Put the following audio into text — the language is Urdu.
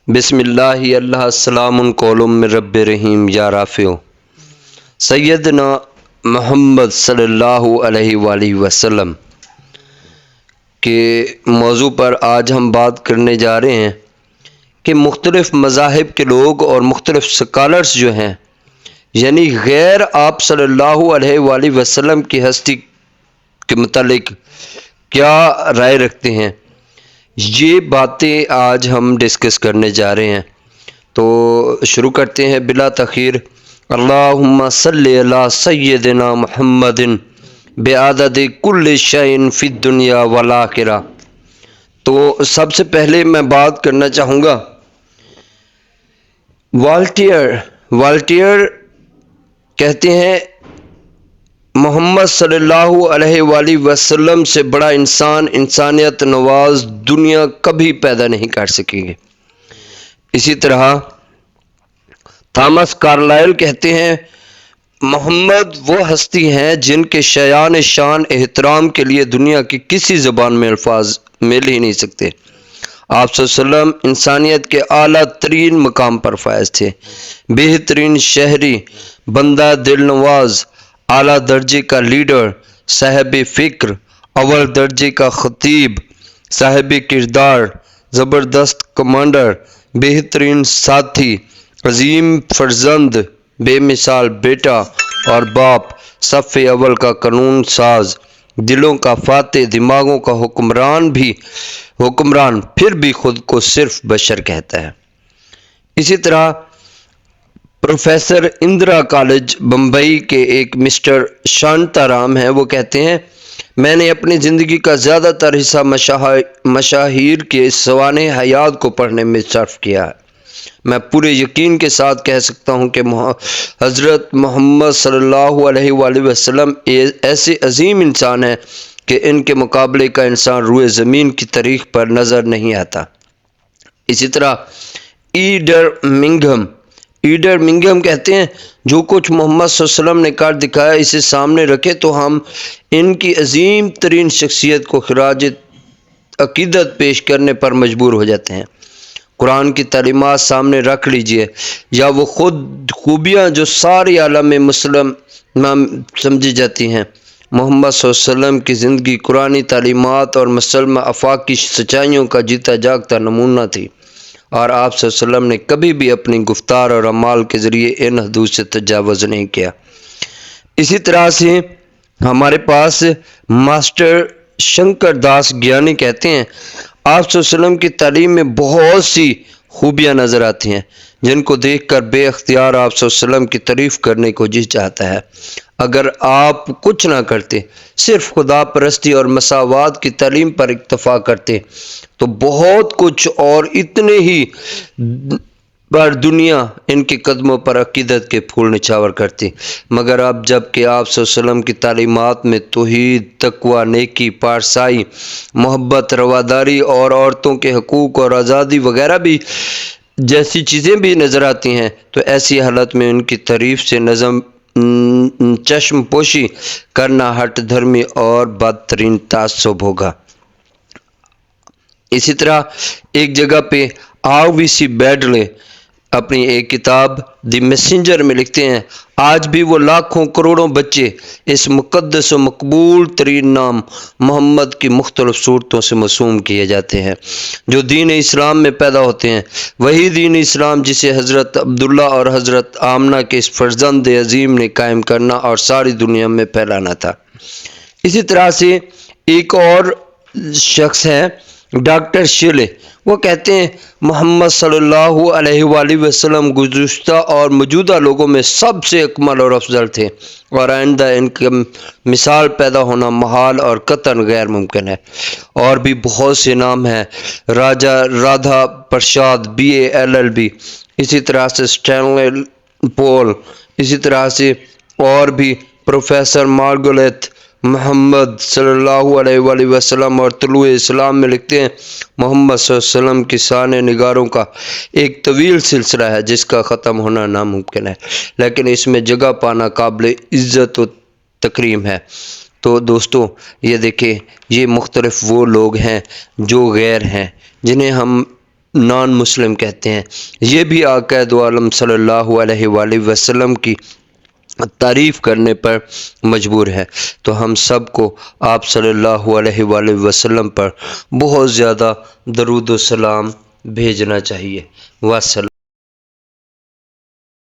بسم اللہ اللہ السلام قول من رب رحیم یا رافع سیدنا محمد صلی اللہ علیہ وآلہ وسلم کے موضوع پر آج ہم بات کرنے جا رہے ہیں کہ مختلف مذاہب کے لوگ اور مختلف سکالرز جو ہیں یعنی غیر آپ صلی اللہ علیہ وآلہ وسلم کی ہستی کے متعلق کیا رائے رکھتے ہیں، یہ باتیں آج ہم ڈسکس کرنے جا رہے ہیں۔ تو شروع کرتے ہیں بلا تاخیر۔ اللہم صلی علی سیدنا محمد بعدد کل شیء فی الدنیا والآخرہ۔ تو سب سے پہلے میں بات کرنا چاہوں گا والٹیئر کہتے ہیں محمد صلی اللہ علیہ وآلہ وسلم سے بڑا انسان، انسانیت نواز دنیا کبھی پیدا نہیں کر سکے گی۔ اسی طرح تھامس کارلائل کہتے ہیں محمد وہ ہستی ہیں جن کے شایان شان احترام کے لیے دنیا کی کسی زبان میں الفاظ مل ہی نہیں سکتے۔ آپ صلی اللہ علیہ وسلم انسانیت کے اعلیٰ ترین مقام پر فائز تھے، بہترین شہری، بندہ دل نواز، اعلیٰ درجے کا لیڈر، صاحب فکر، اول درجے کا خطیب، صاحب کردار، زبردست کمانڈر، بہترین ساتھی، عظیم فرزند، بے مثال بیٹا اور باپ، صف اول کا قانون ساز، دلوں کا فاتح، دماغوں کا حکمران پھر بھی خود کو صرف بشر کہتا ہے۔ اسی طرح پروفیسر اندرا کالج بمبئی کے ایک مسٹر شانتا رام ہیں، وہ کہتے ہیں میں نے اپنی زندگی کا زیادہ تر حصہ مشاہیر کے سوانح حیات کو پڑھنے میں صرف کیا ہے۔ میں پورے یقین کے ساتھ کہہ سکتا ہوں کہ حضرت محمد صلی اللہ علیہ وآلہ وسلم ایسے عظیم انسان ہیں کہ ان کے مقابلے کا انسان روئے زمین کی تاریخ پر نظر نہیں آتا۔ اسی طرح ایڈر منگھم کہتے ہیں جو کچھ محمد صلی اللہ علیہ وسلم نے کر دکھایا اسے سامنے رکھے تو ہم ان کی عظیم ترین شخصیت کو خراج عقیدت پیش کرنے پر مجبور ہو جاتے ہیں۔ قرآن کی تعلیمات سامنے رکھ لیجئے یا وہ خود خوبیاں جو ساری عالم مسلم سمجھی جاتی ہیں۔ محمد صلی اللہ علیہ وسلم کی زندگی قرآنی تعلیمات اور مسلمہ آفاق کی سچائیوں کا جیتا جاگتا نمونہ تھی، اور آپ صلی اللہ علیہ وسلم نے کبھی بھی اپنی گفتار اور اعمال کے ذریعے ان حدود سے تجاوز نہیں کیا۔ اسی طرح سے ہمارے پاس ماسٹر شنکر داس گیانی کہتے ہیں آپ صلی اللہ علیہ وسلم کی تعلیم میں بہت سی خوبیاں نظر آتی ہیں جن کو دیکھ کر بے اختیار آپ صلی اللہ علیہ وسلم کی تعریف کرنے کو جی چاہتا ہے۔ اگر آپ کچھ نہ کرتے، صرف خدا پرستی اور مساوات کی تعلیم پر اکتفا کرتے تو بہت کچھ اور اتنے ہی پر دنیا ان کے قدموں پر عقیدت کے پھول نچھاور کرتی، مگر اب جب کہ آپ صلی اللہ علیہ وسلم کی تعلیمات میں توحید، تقوی، نیکی، پارسائی، محبت، رواداری اور عورتوں کے حقوق اور آزادی وغیرہ بھی جیسی چیزیں بھی نظر آتی ہیں، تو ایسی حالت میں ان کی تعریف سے نظم چشم پوشی کرنا ہٹ دھرمی اور بدترین تعصب ہوگا۔ اسی طرح ایک جگہ پہ وی سی بیڈلے اپنی ایک کتاب دی میسنجر میں لکھتے ہیں آج بھی وہ لاکھوں کروڑوں بچے اس مقدس و مقبول ترین نام محمد کی مختلف صورتوں سے موسوم کیے جاتے ہیں جو دین اسلام میں پیدا ہوتے ہیں، وہی دین اسلام جسے حضرت عبداللہ اور حضرت آمنہ کے اس فرزند عظیم نے قائم کرنا اور ساری دنیا میں پھیلانا تھا۔ اسی طرح سے ایک اور شخص ہے ڈاکٹر شیلے، وہ کہتے ہیں محمد صلی اللہ علیہ وآلہ وسلم گزشتہ اور موجودہ لوگوں میں سب سے اکمل اور افضل تھے، اور آئندہ ان کا مثال پیدا ہونا محال اور قطعاً غیر ممکن ہے۔ اور بھی بہت سے نام ہیں، رادھا پرشاد BA LLB، اسی طرح سے اسٹینلے پول، اسی طرح سے اور بھی پروفیسر مارگولیت محمد صلی اللہ علیہ وآلہ وسلم اور طلوع اسلام میں لکھتے ہیں محمد صلی اللہ علیہ وسلم کی شان نگاروں کا ایک طویل سلسلہ ہے جس کا ختم ہونا ناممکن ہے، لیکن اس میں جگہ پانا قابل عزت و تکریم ہے۔ تو دوستو یہ دیکھیں، یہ مختلف وہ لوگ ہیں جو غیر ہیں جنہیں ہم نان مسلم کہتے ہیں، یہ بھی آقا دو عالم صلی اللہ علیہ وآلہ وسلم کی تعریف کرنے پر مجبور ہے۔ تو ہم سب کو آپ صلی اللہ علیہ وآلہ وسلم پر بہت زیادہ درود و سلام بھیجنا چاہیے۔ والسلام۔